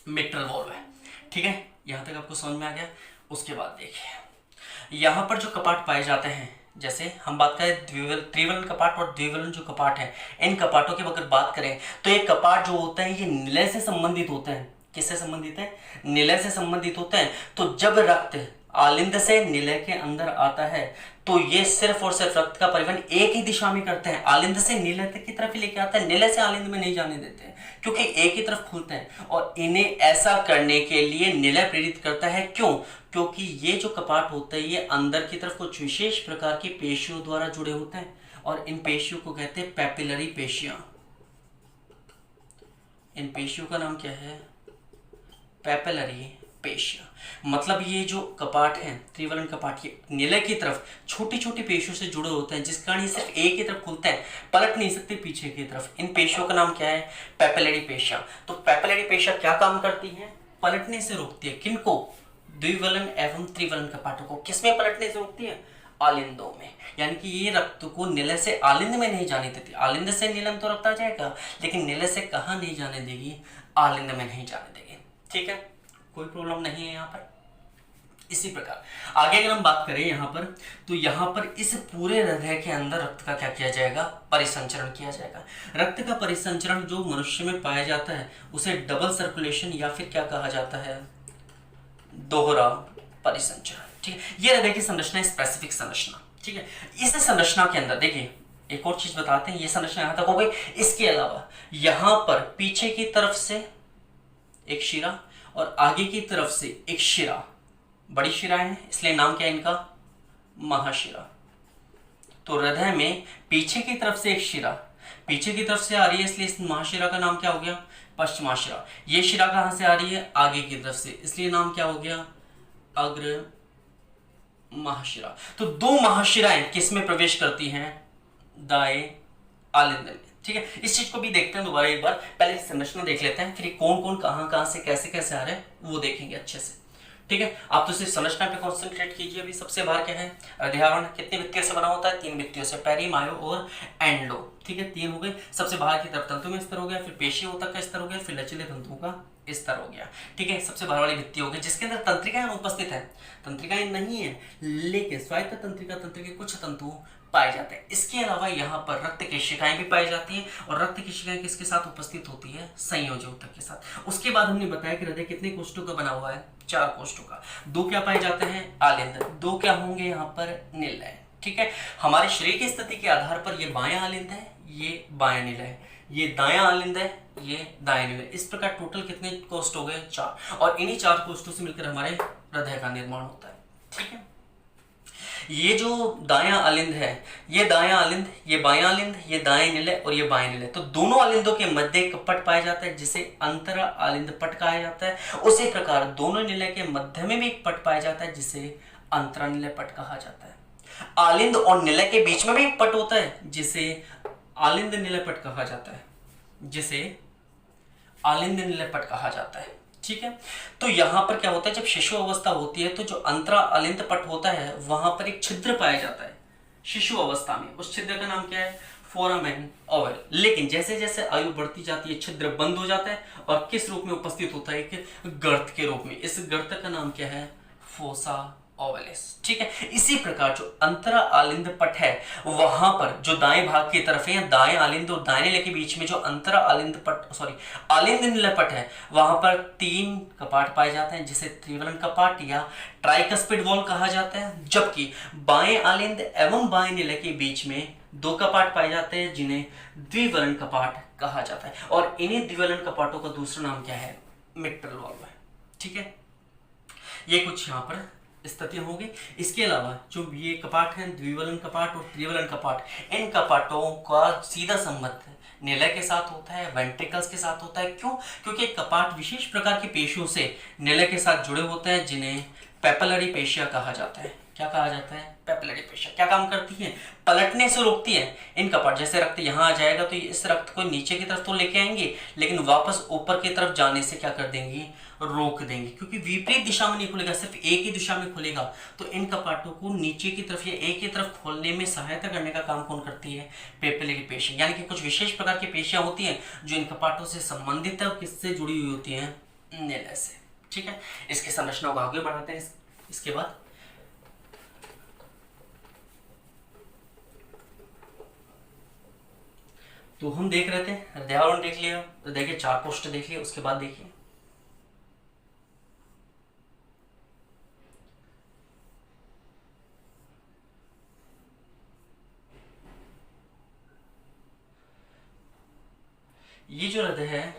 मिट्रल वॉल्व है। ठीक है, यहां तक आपको समझ में आ गया। उसके बाद देखिए, यहां पर जो कपाट पाए जाते हैं, जैसे हम बात करें त्रिवलन कपाट और द्विवलन जो कपाट है, इन कपाटों की अगर बात करें तो ये कपाट जो होता है ये निलय से संबंधित होते हैं। किससे संबंधित है? निलय से संबंधित होते हैं। तो जब रक्त आलिंद से निलय के अंदर आता है तो ये सिर्फ और सिर्फ रक्त का परिवहन एक ही दिशा में करते हैं, आलिंद से निलय तक की तरफ ही लेके आता है, निलय से आलिंद में नहीं जाने देते हैं, क्योंकि एक ही तरफ खुलते हैं। और इन्हें ऐसा करने के लिए निलय प्रेरित करता है। क्यों? क्योंकि ये जो कपाट होता है ये अंदर की तरफ कुछ विशेष प्रकार की पेशियों द्वारा जुड़े होते हैं, और इन पेशियों को कहते हैं पैपिलरी पेशियां। इन पेशियों का नाम क्या है? पैपिलरी पेशियां। मतलब ये जो कपाट है त्रिवलन कपाट, ये निलय की तरफ छोटी छोटी पेशियों से जुड़े होते हैं, जिस कारण ये सिर्फ एक ही तरफ खुलते हैं, पलट नहीं सकते पीछे की तरफ। इन पेशियों का नाम क्या है? पैपिलरी पेशियां। तो पैपिलरी पेशियां क्या काम करती हैं? पलटने से रोकती है। किनको? द्विवलन एवं त्रिवलन कपाटों को। किसमें पलटने से रोकती है? आलिंदों में। यानी कि ये रक्त को निलय से आलिंद में नहीं जाने देती। आलिंद से निलय में तो रक्त आ जाएगा, लेकिन निलय से कहाँ नहीं जाने देगी? आलिंद में नहीं जाने देगी। ठीक है, कोई प्रॉब्लम नहीं है यहाँ पर। इसी प्रकार आगे अगर हम बात करें यहाँ पर, तो यहाँ पर इस पूरे हृदय के अंदर रक्त का क्या किया जाएगा? परिसंचरण किया जाएगा। रक्त का परिसंचरण जो मनुष्य में पाया जाता है उसे डबल सर्कुलेशन या फिर क्या कहा जाता है? दोहरा परिसंचरण। ठीक है, ये हृदय की संरचना, स्पेसिफिक संरचना। ठीक है, इस संरचना के अंदर देखिए एक और चीज बताते हैं। ये संरचना यहाँ तक हो गई। इसके अलावा यहाँ पर पीछे की तरफ से एक शिरा और आगे की तरफ से एक शिरा, बड़ी शिराएं हैं, इसलिए नाम क्या है इनका? महाशिरा। तो हृदय में पीछे की तरफ से एक शिरा पीछे की तरफ से आ रही है, इसलिए इस महाशिरा का नाम क्या हो गया? पश्चिमाशिरा। ये शिरा कहां से आ रही है? आगे की तरफ से, इसलिए नाम क्या हो गया? अग्र महाशिरा। तो 2 महाशिराएं किस में प्रवेश करती हैं? दाएं आलिंद में। ठीक है, इस चीज को भी देखते हैं दोबारा एक बार। पहले संरचना देख लेते हैं, फिर कौन कौन कहां से कैसे कैसे आ रहे हैं वो देखेंगे अच्छे से। ठीक है, आप तो सिर्फ संरचना पे कॉन्सेंट्रेट कीजिए। अभी सबसे बाहर क्या है? हृदयावरण कितने भित्तियों से बना होता है? 3 भित्तियों से, पेरी, मायो और एंडो। ठीक है, 3 हो गए। सबसे बाहर की तरफ तंतु में स्तर हो गया, फिर पेशियों तक का स्तर हो गया, फिर लचीले तंतुओं का स्तर हो गया। ठीक है, सबसे बाहर वाली भित्ति हो गई, जिसके अंदर तंत्रिकाएं उपस्थित है। तंत्रिकाएं नहीं है, लेकिन स्वायत्त तंत्रिका तंत्र के कुछ तंतु पाए जाते हैं। इसके अलावा यहाँ पर रक्त केशिकाएं भी पाई जाती हैं, और रक्त केशिकाएं किसके साथ उपस्थित होती है? संयोजी ऊतक के साथ। उसके बाद हमने बताया कि हृदय कितने कोष्ठों का बना हुआ है? 4 कोष्ठों का। 2 क्या पाए जाते हैं? आलिंद। 2 क्या होंगे यहाँ पर? निलय। ठीक है, हमारे शरीर की स्थिति के आधार पर ये बायां आलिंद है, ये बायां निलय है, ये दायां आलिंद है, ये दायां निलय। इस प्रकार टोटल कितने कोष्ठ हो गए? 4। और इन्हीं 4 कोष्ठों से मिलकर हमारे हृदय का निर्माण होता है। ठीक है, ये जो दायां अलिंद है, ये दायां अलिंद, ये बायां अलिंद, ये दाएं निलय और ये बाएं निलय, तो दोनों अलिंदों के मध्य एक पट पाया जाता है जिसे अंतरा अलिंद पट कहा जाता है। उसी प्रकार दोनों निलय के मध्य में भी एक पट पाया जाता है जिसे अंतरा निलय पट कहा जाता है। आलिंद और निलय के बीच में भी एक पट होता है जिसे आलिंद निलय पट कहा जाता है, जिसे आलिंद निलय पट कहा जाता है। ठीक है, तो यहां पर क्या होता है, जब शिशु अवस्था होती है तो जो अंतरा अलिंद पट होता है वहां पर एक छिद्र पाया जाता है शिशु अवस्था में। उस छिद्र का नाम क्या है, फोरामेन ओवल। लेकिन जैसे जैसे आयु बढ़ती जाती है छिद्र बंद हो जाता है और किस रूप में उपस्थित होता है, कि गर्त के रूप में। इस गर्त का नाम क्या है, फोसा ओवलिस। ठीक है, इसी प्रकार जो अंतरा आलिंद पट है वहां पर जो दाएं भाग की तरफ है, दाएं आलिंद और दाएं निलय के बीच में जो अंतरा आलिंद पट आलिंद निलय पट है, वहां पर 3 कपाट पाए जाते हैं जिसे त्रिवलन कपाट या ट्राइकस्पिड वॉल कहा जाता है। जबकि बाएं आलिंद एवं बाएं निलय के बीच में 2 कपाट पाए जाते हैं जिन्हें द्विवलन कपाट कहा जाता है। और इन्हीं द्विवलन कपाटों का दूसरा नाम क्या है, मिट्रल वॉल्व है। ठीक है, ये कुछ यहाँ पर स्थितियां होगी। इसके अलावा जो ये कपाट हैं, द्विवलन कपाट और त्रिवलन कपाट, इन कपाटों का सीधा संबंध निलय के साथ होता है, वेंट्रिकल्स के साथ होता है। क्यों? क्योंकि कपाट विशेष प्रकार की पेशियों से निलय के साथ जुड़े होते हैं जिन्हें पेपिलरी पेशियां कहा जाता है। क्या कहा जाता है, पेपिलरी पेशियां। क्या काम करती हैं, पलटने से रोकती है इन कपाट। जैसे रक्त यहाँ आ जाएगा तो इस रक्त को नीचे की तरफ तो लेके आएंगे, लेकिन वापस ऊपर की तरफ जाने से क्या कर देंगी, रोक देंगे। क्योंकि विपरीत दिशा में नहीं खुलेगा, सिर्फ एक ही दिशा में खुलेगा। तो इन कपाटों को नीचे की तरफ या एक ही तरफ खोलने में सहायता करने का काम कौन करती है, पेपिलरी पेशियां। यानी कि कुछ विशेष प्रकार की पेशियां होती हैं जो इन कपाटों से संबंधित है और किससे जुड़ी हुई होती हैं, निलय से। ठीक है, इसकी संरचना को आगे बढ़ाते हैं। इसके बाद तो हम देख रहे थे हृदयावरण देख लिया, हृदय के 4 कोष्ठ देख लिए। उसके बाद देखिए ये जो हृदय है,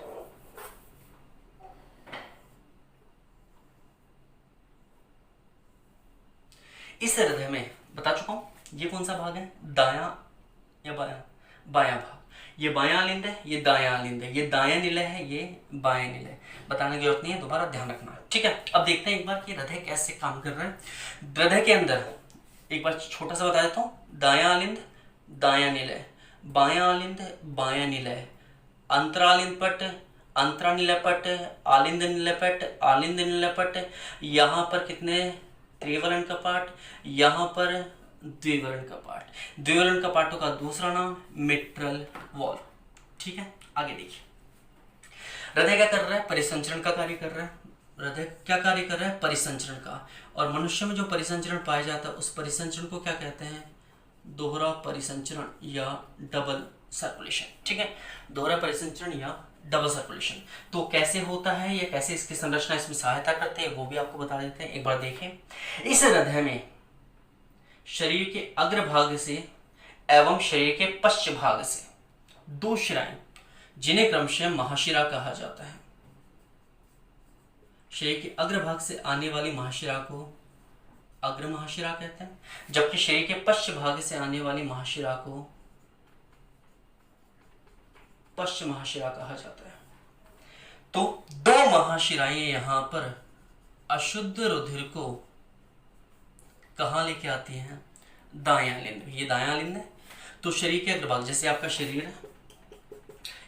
इस हृदय में बता चुका हूं ये कौन सा भाग है, दायां या बायां, बायां भाग। ये बायां अलिंद है, ये दायां अलिंद है, ये दायां निलय है, ये बायां निलय। बताने की जरूरत नहीं है, दोबारा ध्यान रखना। ठीक है, अब देखते हैं एक बार कि हृदय कैसे काम कर रहा है। हृदय के अंदर एक बार छोटा सा बता देता हूँ, दायां अलिंद, दायां निलय, बायां अलिंद, बायां निलय, अंतरालिंद पट, अंतरा निलय पट, आलिंद निलय पट, आलिंद निलय पट। यहाँ पर कितने त्रिवलन कपाट, यहाँ पर द्विवलन कपाट। द्विवलन कपाटों का दूसरा नाम मिट्रल वॉल्व। ठीक है, आगे देखिए हृदय क्या कर रहा है, परिसंचरण का कार्य कर रहा है। हृदय क्या कार्य कर रहा है, परिसंचरण का। और मनुष्य में जो परिसंचरण पाया जाता है उस परिसंचरण को क्या कहते हैं, दोहरा परिसंचरण या डबल सर्कुलेशन। ठीक है, दोहरा परिसंचरण या डबल सर्कुलेशन। तो कैसे होता है या कैसे इसकी संरचना इसमें सहायता करते हैं वो भी आपको बता देते हैं। एक बार देखें, इस हृदय में शरीर के अग्रभाग से एवं शरीर के पश्च भाग से 2 शिराएं, जिन्हें क्रमशः महाशिरा कहा जाता है। शरीर के अग्रभाग से आने वाली महाशिरा को अग्र महाशिरा कहते हैं, जबकि शरीर के पश्च भाग से आने वाली महाशिरा को पश्च महाशिरा कहा जाता है। तो 2 महाशिराएं यहां पर अशुद्ध रुधिर को कहां लेके आती हैं, दायां अलिंद। ये दायां अलिंद है। तो शरीर के अग्रभाग, जैसे आपका शरीर है,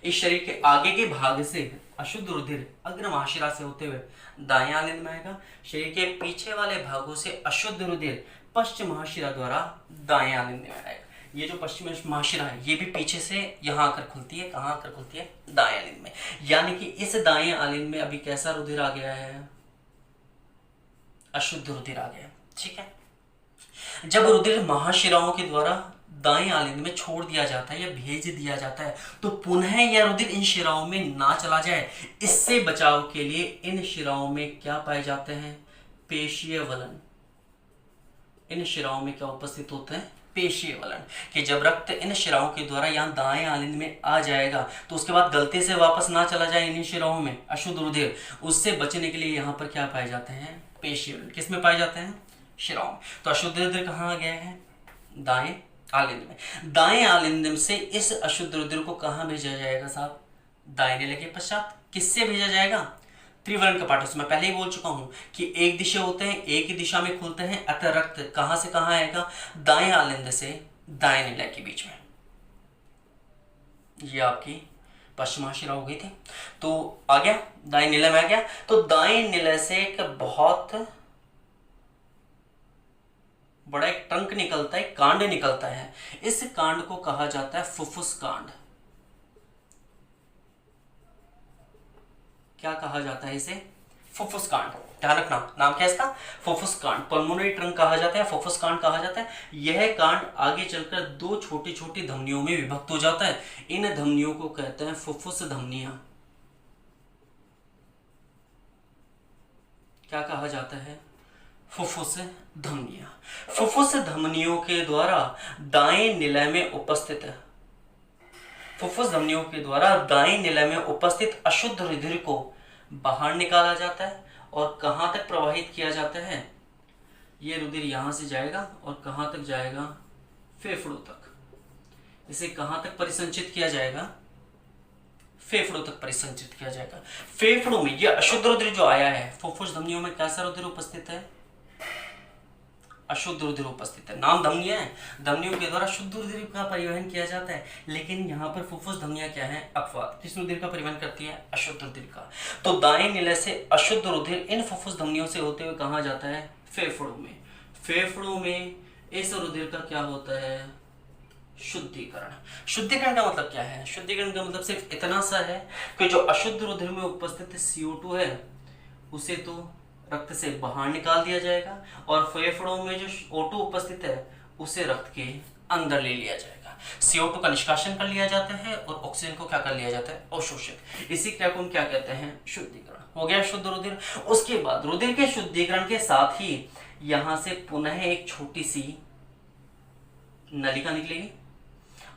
इस शरीर के आगे के भाग से अशुद्ध रुधिर अग्र महाशिरा से होते हुए दायां अलिंद में आएगा। शरीर के पीछे वाले भागों से अशुद्ध रुधिर पश्चिम महाशिरा द्वारा दायां अलिंद में आएगा। ये जो पश्चिम महाशिरा है ये भी पीछे से यहाँ आकर खुलती है, कहाँ आकर खुलती है, दाएं अलिंद में। यानी कि इस दाएं अलिंद में अभी कैसा रुधिर आ गया है, अशुद्ध रुधिर आ गया। ठीक है, जब रुधिर महाशिराओं के द्वारा दाएं अलिंद में छोड़ दिया जाता है या भेज दिया जाता है तो पुनः यह रुधिर इन शिराओं में ना चला जाए, इससे बचाव के लिए इन शिराओं में क्या पाए जाते हैं, पेशीय वलन। इन शिराओं में क्या उपस्थित होते हैं, पेशीय वलन। कि जब रक्त इन शिराओं के द्वारा यहाँ दाएं अलिंद में आ जाएगा तो उसके बाद गलती से वापस ना चला जाए इन शिराओं में अशुद्ध रुधिर, उससे बचने के लिए यहाँ पर क्या पाए जाते हैं, पेशीय वलन। किस में पाए जाते हैं, शिराओं में। तो अशुद्ध रुधिर कहाँ गया है? दाएं आलिंद में। दाएं आलिंद से इस अशुद्ध रुधिर को कहाँ भेजा जाएगा साहब? दाएं निलय के पश्चात। किससे भेजा जाएगा? त्रिवर्ण कपाटों से। मैं पहले ही बोल चुका हूं कि एक दिशा होते हैं, एक ही दिशा में खुलते हैं, अतः रक्त कहां से कहां आएगा? दाएं आलिंद से दाएं निलय के बीच में। ये आपकी पश्चिमाशिरा हो गई थी। तो आ गया, दाएं निलय में आ गया। तो दाएं निलय से एक बहुत बड़ा एक ट्रंक निकलता है, कांड निकलता है। इस कांड को कहा जाता है फुफ्फुस कांड। क्या कहा जाता है इसे? फुफ्फुस कांड। ध्यान रखना, नाम क्या है इसका? फुफ्फुस कांड। पल्मोनरी ट्रंक कहा जाता है, फुफ्फुस कांड कहा जाता है। यह कांड आगे चलकर दो छोटी छोटी धमनियों में विभक्त हो जाता है। इन धमनियों को कहते हैं फुफ्फुस धमनियां। क्या कहा जाता है? फुफ्फुस धमनियां। फुफ्फुस धमनियों के द्वारा दाएं निलय में उपस्थित है, फुफ्फुस धमनियों के द्वारा दाएं निलय में उपस्थित अशुद्ध रुधिर को बाहर निकाला जाता है और कहां तक प्रवाहित किया जाता है? यह रुधिर यहां से जाएगा और कहां तक जाएगा? फेफड़ों तक। इसे कहां तक परिसंचित किया जाएगा? फेफड़ों तक परिसंचित किया जाएगा। फेफड़ों में यह अशुद्ध रुधिर जो आया है, फुफ्फुस धमनियों में कैसा रुधिर उपस्थित है? अशुद्ध रुधिर उपस्थित है। नाम धमनियां है, धमनियों के द्वारा शुद्ध रुधिर का परिवहन किया जाता है। लेकिन यहाँ पर फुफ्फुस धमनियां क्या है? अपवाद। किस रुधिर का परिवहन करती है? अशुद्ध रुधिर का। तो दाएं निलय से अशुद्ध रुधिर इन फुफ्फुस धमनियों से होते हुए कहाँ जाता है? फेफड़ों में। फेफड़ों में इस रुधिर का क्या होता है? शुद्धिकरण। शुद्धिकरण का मतलब क्या है? शुद्धिकरण का मतलब सिर्फ इतना सा है कि जो अशुद्ध रुधिर में उपस्थित CO2 है उसे तो रक्त से बाहर निकाल दिया जाएगा और फेफड़ों में जो O2 उपस्थित है उसे रक्त के अंदर ले लिया जाएगा। CO2 का निष्कासन कर लिया जाता है और ऑक्सीजन को क्या कर लिया जाता है? अवशोषित। इसी क्रिया को हम क्या कहते हैं? शुद्धिकरण। हो गया शुद्ध रुधिर। उसके बाद रुधिर के शुद्धिकरण के साथ ही यहां से पुनः एक छोटी सी नलिका निकलेगी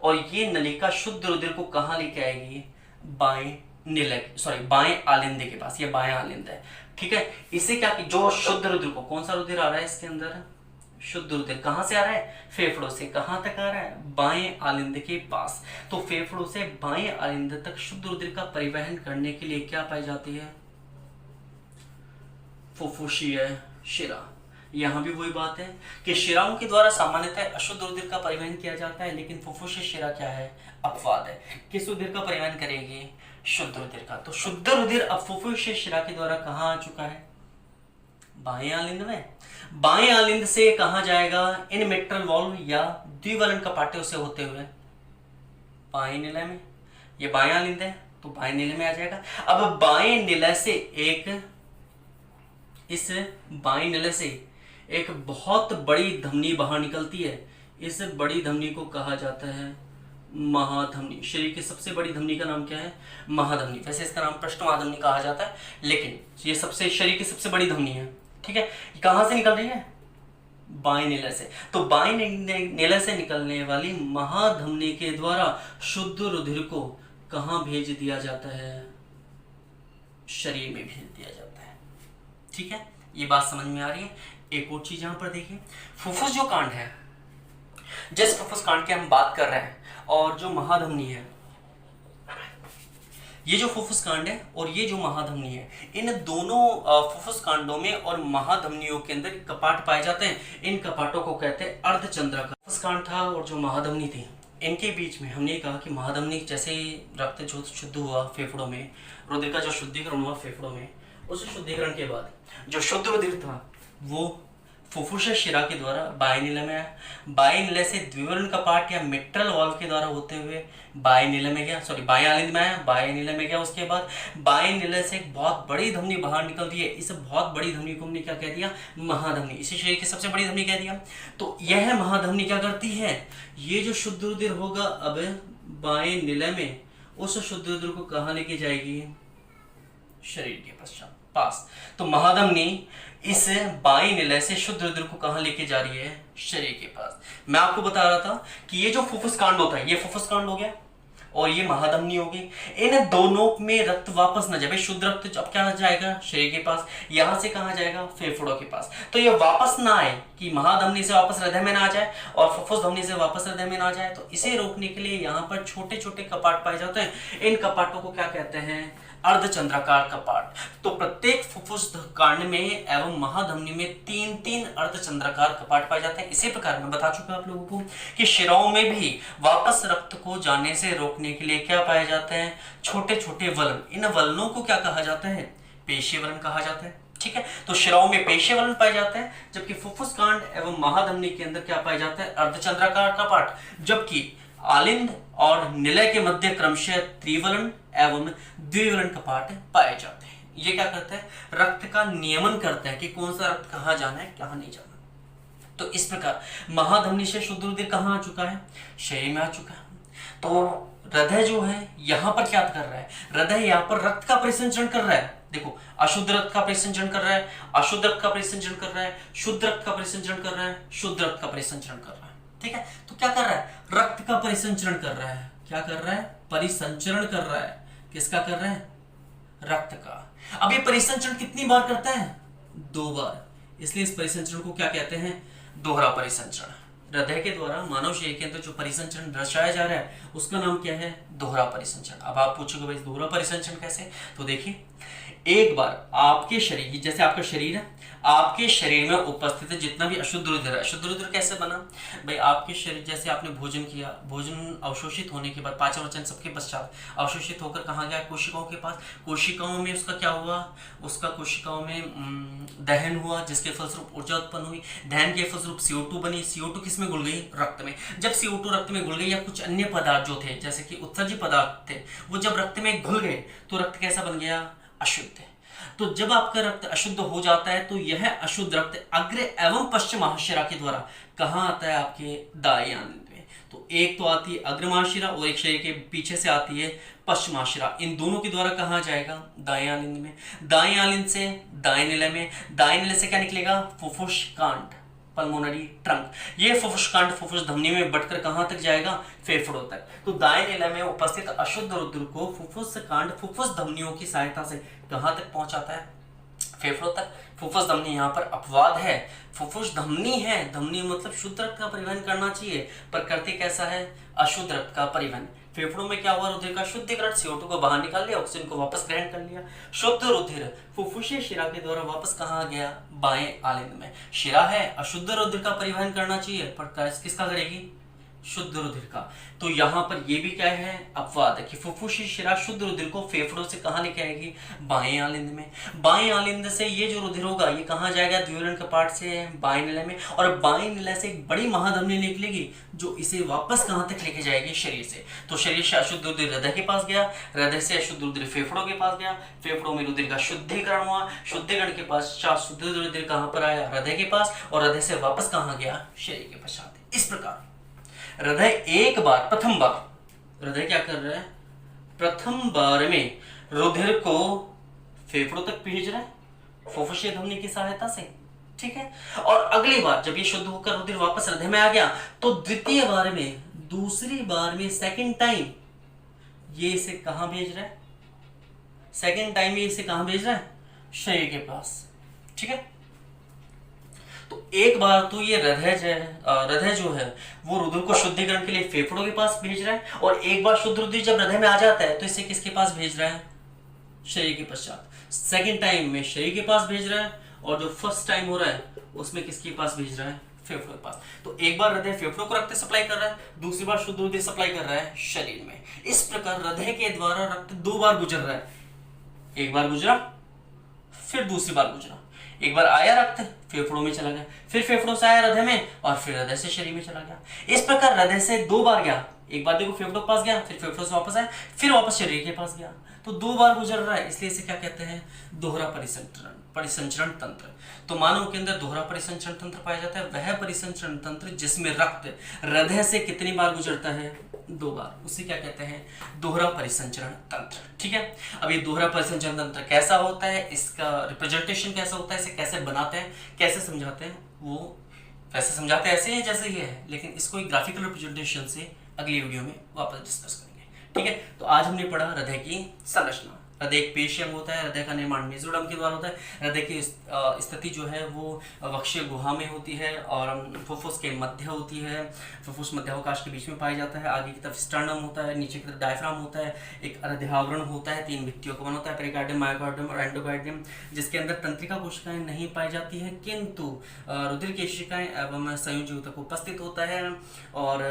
और ये नलिका शुद्ध रुधिर को कहां लेके आएगी? बाएं निलय, बाएं आलिंद के पास। ये बाएं आलिंद है, ठीक है। इसे क्या, जो शुद्ध रुधिर को, कौन सा रुधिर आ रहा है इसके अंदर? शुद्ध रुधिर कहां से आ रहा है? फेफड़ों से। कहां तक आ रहा है? बाएं आलिंद के पास। तो फेफड़ों से बाएं आलिंद तक शुद्ध रुधिर का परिवहन करने के लिए क्या पाई जाती है? फुफ्फुसीय शिरा। यहां भी वही बात है कि शिराओं के द्वारा सामान्यतः अशुद्ध रुधिर का परिवहन किया जाता है, लेकिन फुफ्फुसीय शिरा क्या है? अपवाद है। किस रुधिर का परिवहन करेगी? शुद्ध रुधिर का। तो शुद्ध रुधिर अब फुफ्फुसीय शिरा के द्वारा कहां आ चुका है? बाएं आलिंद में। बाएं आलिंद से कहां जाएगा? इन मेट्रल वॉल्व या द्विवलन कपाटों से होते हुए बाएं निलय में। ये बाएं आलिंद है तो बाएं निलय में आ जाएगा। अब बाएं निलय से इस बाएं निलय से एक बहुत बड़ी धमनी बाहर निकलती है। इस बड़ी धमनी को कहा जाता है महाधमनी। शरीर की सबसे बड़ी धमनी का नाम क्या है? महाधमनी। वैसे इसका नाम पृष्ठ महाधमनी कहा जाता है, लेकिन ये शरीर की सबसे बड़ी धमनी है, ठीक है। कहां से निकल रही है? बाएं निलय से। तो बाएं निलय से निकलने वाली महाधमनी के द्वारा शुद्ध रुधिर को कहां भेज दिया जाता है? शरीर में भेज दिया जाता है, ठीक है। ये बात समझ में आ रही है। एक और चीज यहां पर देखिए, फुफ्फुस जो कांड है, जिस फुफ्फुस कांड की हम बात कर रहे हैं, और जो महाधमनी है, ये जो फुफ्फुस कांड है और ये जो महाधमनी है, इन दोनों फुफ्फुस कांडों में और महाधमनियों के अंदर कपाट पाए जाते हैं। इन कपाटों को कहते हैं अर्धचंद्राकार। फुफ्फुस कांड था और जो महाधमनी थी, इनके बीच में हमने कहा कि महाधमनी जैसे ही रक्त जो शुद्ध हुआ फेफड़ों में, रुधिर का जो शुद्धिकरण हुआ फेफड़ों में, उस शुद्धिकरण के बाद जो शुद्ध रुधिर था वो फुफ्फुसीय शिरा के द्वारा बाएं निलय में आया। बाएं निलय से द्विवलन कपाट या मिट्रल वाल्व के द्वारा होते हुए बाएं निलय में गया, बाएं आलिंद में आया, बाएं निलय में गया। उसके बाद बाएं निलय से एक बहुत बड़ी धमनी बाहर निकलती है। इस बहुत बड़ी धमनी को हमने क्या कह दिया? महाधमनी। इसी शरीर की सबसे बड़ी धमनी कह दिया। तो यह महाधमनी क्या करती है? ये जो शुद्ध रुधिर होगा अब बाएं निलय में, उस शुद्ध रुधिर को कहाँ लेके जाएगी? शरीर के पास। तो महाधमनी इस बाएं निलय से शुद्ध रुधिर को कहां लेके जा रही है? शरीर के पास। मैं आपको बता रहा था कि ये जो फुफ्फुस कांड होता है, ये फुफ्फुस कांड हो गया, और ये महाधमनी होगी। इन दोनों में रक्त वापस न जाए, भाई शुद्ध रक्त अब क्या जाएगा शरीर के पास, यहां से कहां जाएगा फेफड़ों के पास। तो ये वापस ना आए कि महाधमनी से वापस हृदय में ना जाए और फुफ्फुस धमनी से वापस हृदय में ना जाए, तो इसे रोकने के लिए यहाँ पर छोटे छोटे कपाट पाए जाते हैं। इन कपाटों को क्या कहते हैं, अर्धचंद्राकार कपाट। तो प्रत्येक फुफ्फुस कांड में एवं महाधमनी में 3-3 अर्धचंद्राकार कपाट पाए जाते हैं। इसी प्रकार मैं बता चुका आप लोगों को कि शिराओं में भी वापस रक्त को जाने से रोकने के लिए क्या पाए जाते हैं, छोटे छोटे वलन। इन वलनों को क्या कहा जाता है, पेशीय वलन कहा जाता है। ठीक है, तो शिराओं में पेशीय वलन पाए जाते हैं, जबकि फुफ्फुस कांड एवं महाधमनी के अंदर क्या पाए जाते हैं, अर्धचंद्राकार कपाट। जबकि आलिंद और निलय के मध्य क्रमशः त्रिवलन एवं द्विवलन कपाट पाए जाते हैं। ये क्या करते हैं, रक्त का नियमन करते हैं कि कौन सा रक्त कहाँ जाना है कहाँ नहीं जाना। तो इस प्रकार महाधमनी से शुद्ध रुधिर कहाँ आ चुका है, शरीर में आ चुका है। तो हृदय जो है यहाँ पर क्या कर रहा है, हृदय यहाँ पर रक्त का परिसंचरण कर रहा है। देखो, अशुद्ध रक्त का परिसंचरण कर रहा है, अशुद्ध रक्त का परिसंचरण कर रहा है, शुद्ध रक्त का परिसंचरण कर रहा है, शुद्ध रक्त का परिसंचरण कर रहा है। ठीक है, तो क्या कर रहा है, रक्त का परिसंचरण कर रहा है। क्या कर रहा है, परिसंचरण कर रहा है। किसका कर रहा है, रक्त का। अब ये परिसंचरण कितनी बार करता है, 2 बार, इसलिए इस परिसंचरण को क्या कहते हैं, दोहरा परिसंचरण। हृदय के द्वारा मानव शरीर के अंदर जो परिसंचरण दर्शाया जा रहा है उसका नाम क्या है, दोहरा परिसंचरण। अब आप पूछोगे भाई दोहरा परिसंचरण कैसे, तो देखिए, एक बार आपके शरीर, जैसे आपका शरीर है, आपके शरीर में उपस्थित है जितना भी अशुद्ध रुधिर है। अशुद्ध रुधिर कैसे बना, भाई आपके शरीर, जैसे आपने भोजन किया, भोजन अवशोषित होने के बाद पाचन वचन सबके पश्चात अवशोषित होकर कहाँ गया, कोशिकाओं के पास। कोशिकाओं में उसका क्या हुआ, उसका कोशिकाओं में दहन हुआ, जिसके फलस्वरूप ऊर्जा उत्पन्न हुई। दहन के फलस्वरूप CO2 बनी। CO2 किस में घुल गई, रक्त में। जब CO2 रक्त में घुल गई या कुछ अन्य पदार्थ जो थे जैसे कि उत्सर्जित पदार्थ थे वो जब रक्त में घुल गए तो रक्त कैसा बन गया, अशुद्ध। तो जब आपका रक्त अशुद्ध हो जाता है तो यह अशुद्ध रक्त अग्र एवं पश्चिम महाशिरा के द्वारा कहाँ आता है, आपके दाएं आलिंद में। तो एक तो आती है अग्र महाशिरा और एक शरीर के पीछे से आती है पश्चिम महाशिरा। इन दोनों के द्वारा कहाँ जाएगा, दाएं आलिंद में। दाएं आलिंद से दाएं निलय में, दाएं निलय से क्या निकलेगा, फुफ्फुस कांड, पल्मोनरी ट्रंक। ये फुफ्फुस कांड फुफ्फुस धमनी में बढ़कर कहां तक जाएगा, फेफड़ों तक। तो दाएं निलय में उपस्थित अशुद्ध रुधिर को फुफ्फुस कांड फुफ्फुस धमनियों की सहायता से कहां तक पहुंचाता है, फेफड़ों तक। फुफ्फुस धमनी यहाँ पर अपवाद है, फुफ्फुस धमनी है, धमनी मतलब शुद्ध रक्त का परिवहन करना चाहिए पर करते कैसा है, अशुद्ध रक्त का परिवहन। फेफड़ों में क्या हुआ, रुधिर का शुद्धिकरण, CO2 को बाहर निकाल लिया, ऑक्सीजन को वापस ग्रहण कर लिया। शुद्ध रुधिर फुफ्फुसीय शिरा के द्वारा वापस कहाँ गया, बाएं आलिंद में। शिरा है, अशुद्ध रुधिर का परिवहन करना चाहिए पर किसका करेगी, शुद्ध रुधिर का। तो यहाँ पर ये भी क्या है, अपवाद है कि फुफ्फुसीय शिरा शुद्ध रुधिर को फेफड़ों से कहाँ लेके आएगी, बाएं आलिंद में। बाएं आलिंद से ये जो रुधिर होगा ये कहाँ जाएगा, द्विवलन कपाट से बाएं निलय में, और बाएं निलय से एक बड़ी महाधमनी निकलेगी जो इसे वापस कहाँ तक लेके जाएगी, शरीर से। तो शरीर से अशुद्ध रुधिर हृदय के पास गया, हृदय से अशुद्ध रुधिर फेफड़ों के पास गया, फेफड़ों में रुधिर का शुद्धिकरण हुआ, शुद्धिकरण के पश्चात शुद्ध रुधिर कहाँ पर आया, हृदय के पास, और हृदय से वापस कहाँ गया, शरीर के पश्चात। इस प्रकार हृदय एक बार, प्रथम बार, हृदय क्या कर रहा है, प्रथम बार में रुधिर को फेफड़ों तक भेज रहा है फुफ्फुसीय धमनी की सहायता से। ठीक है, और अगली बार जब ये शुद्ध होकर रुधिर वापस हृदय में आ गया तो द्वितीय बार में, दूसरी बार में, सेकंड टाइम ये इसे कहां भेज रहा है, सेकंड टाइम ये इसे कहां भेज रहा है, शरीर के पास। ठीक है, तो एक बार तो ये हृदय जो है वो रुधिर को शुद्धिकरण के लिए फेफड़ों के पास भेज रहा है, और एक बार शुद्ध रुधिर जब हृदय में आ जाता है तो इसे किसके पास भेज रहा है, शरीर के पश्चात। सेकंड टाइम में शरीर के पास भेज रहा है, और जो फर्स्ट टाइम हो रहा है उसमें किसके पास भेज रहा है, फेफड़ों के पास। तो एक बार हृदय फेफड़ों को रक्त सप्लाई कर रहा है, दूसरी बार शुद्ध रुधिर सप्लाई कर रहा है शरीर में। इस प्रकार हृदय के द्वारा रक्त 2 बार गुजर रहा है, एक बार गुजरा फिर दूसरी बार गुजरा। एक बार आया रक्त फेफड़ों में चला गया, फिर फेफड़ों से आया हृदय में, और फिर हृदय से शरीर में चला गया। इस प्रकार हृदय से 2 बार गया, एक बार देखो फेफड़ों के पास गया, फिर फेफड़ों से वापस आया, फिर वापस शरीर के पास गया। तो 2 बार गुजर रहा है, इसलिए इसे क्या कहते हैं, दोहरा परिसंचरण तंत्र। तो मानव के अंदर दोहरा परिसंचरण तंत्र पाया जाता है, वह परिसंचरण तंत्र जिसमें रक्त हृदय से कितनी बार गुजरता है, 2 बार, उसे क्या कहते हैं, दोहरा परिसंचरण तंत्र। ठीक है, अब ये दोहरा परिसंचरण तंत्र कैसा होता है, इसका रिप्रेजेंटेशन कैसा होता है, इसे कैसे बनाते हैं, कैसे समझाते हैं, वो वैसे समझाते ऐसे ही जैसे ये है, लेकिन इसको एक ग्राफिकल रिप्रेजेंटेशन से अगली वीडियो में वापस डिस्कस करेंगे। ठीक है, तो आज हमने पढ़ा हृदय की संरचना। हृदय एक पेशी अंग होता है, हृदय का निर्माण मेसोडर्म के द्वारा होता है। हृदय की स्थिति जो है वो वक्षीय गुहा में होती है और फुफ्फुस के मध्य होती है, फुफ्फुस मध्यावकाश के बीच में पाया जाता है। आगे की तरफ स्टर्नम होता है, नीचे की तरफ डायफ्राम होता है, एक हृदयावरण होता है, 3 भित्तियों का बना होता है, पेरिकार्डियम, मायोकार्डियम और एंडोकार्डियम, जिसके अंदर तंत्रिका कोशिकाएं नहीं पाई जाती है, किंतु रुधिर केशिकाएं एवं संयोजी ऊतक उपस्थित होता है और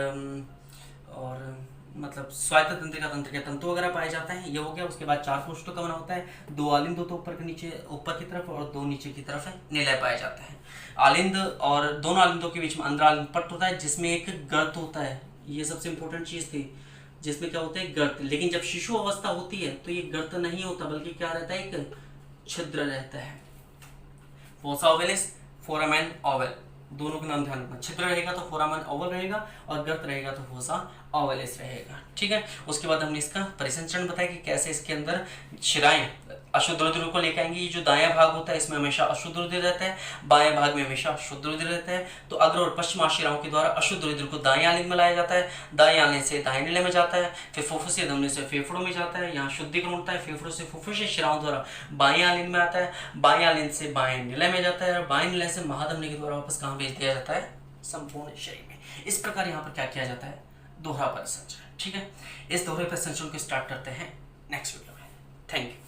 मतलब स्वायत्त तंत्रिका तंत्र के तंतु वगैरह पाए जाते हैं। ये हो गया। उसके बाद 4 कोष्ठों का बना होता है, 2 आलिंद होते हैं ऊपर के नीचे, ऊपर की तरफ, और 2 नीचे की तरफ निलय पाए जाते हैं। आलिंद और दोनों आलिंदों के बीच में अंदरालिंद पट्ट होता है, जिसमें एक गर्त होता है। ये सबसे इंपॉर्टेंट चीज थी, जिसमें क्या होता है, गर्त। लेकिन जब शिशु अवस्था होती है तो ये गर्त नहीं होता, बल्कि क्या रहता है, एक छिद्र रहता है। फोसा ओवलिस, फोरामेन ओवल, दोनों के नाम ध्यान रखना। छिद्र रहेगा तो फोरामेन ओवल रहेगा, और गर्त रहेगा तो फोसा ओवलिस रहेगा। ठीक है, उसके बाद हमने इसका परिसंचरण बताया कि कैसे इसके अंदर शिराएं अशुद्ध रुधिर को लेकर आएंगी। ये जो दायां भाग होता है इसमें हमेशा अशुद्ध रुधिर रहता है, बाएं भाग में हमेशा शुद्ध रुधिर रहता है। तो अग्र और पश्चिम शिराओं के द्वारा अशुद्ध रुधिर को दाएं आलिंद में लाया जाता है, दाएं आलिंद से दाएं निलय में जाता है, फिर फुफ्फुसीय धमनी से फेफड़ों में जाता है, यहाँ शुद्धिकरण होता है, फेफड़ों से फुफ्फुसीय शिराओं द्वारा बाएं आलिंद में आता है, बाएं आलिंद से बाएं निलय में जाता है, और बाएं निलय से महाधमनी के द्वारा वापस कहाँ भेज दिया जाता है, संपूर्ण शरीर में। इस प्रकार यहाँ पर क्या किया जाता है, दोहरा परिसंचरण। ठीक है, इस दोहरे परिसंचरण को स्टार्ट करते हैं नेक्स्ट वीडियो में। Thank you.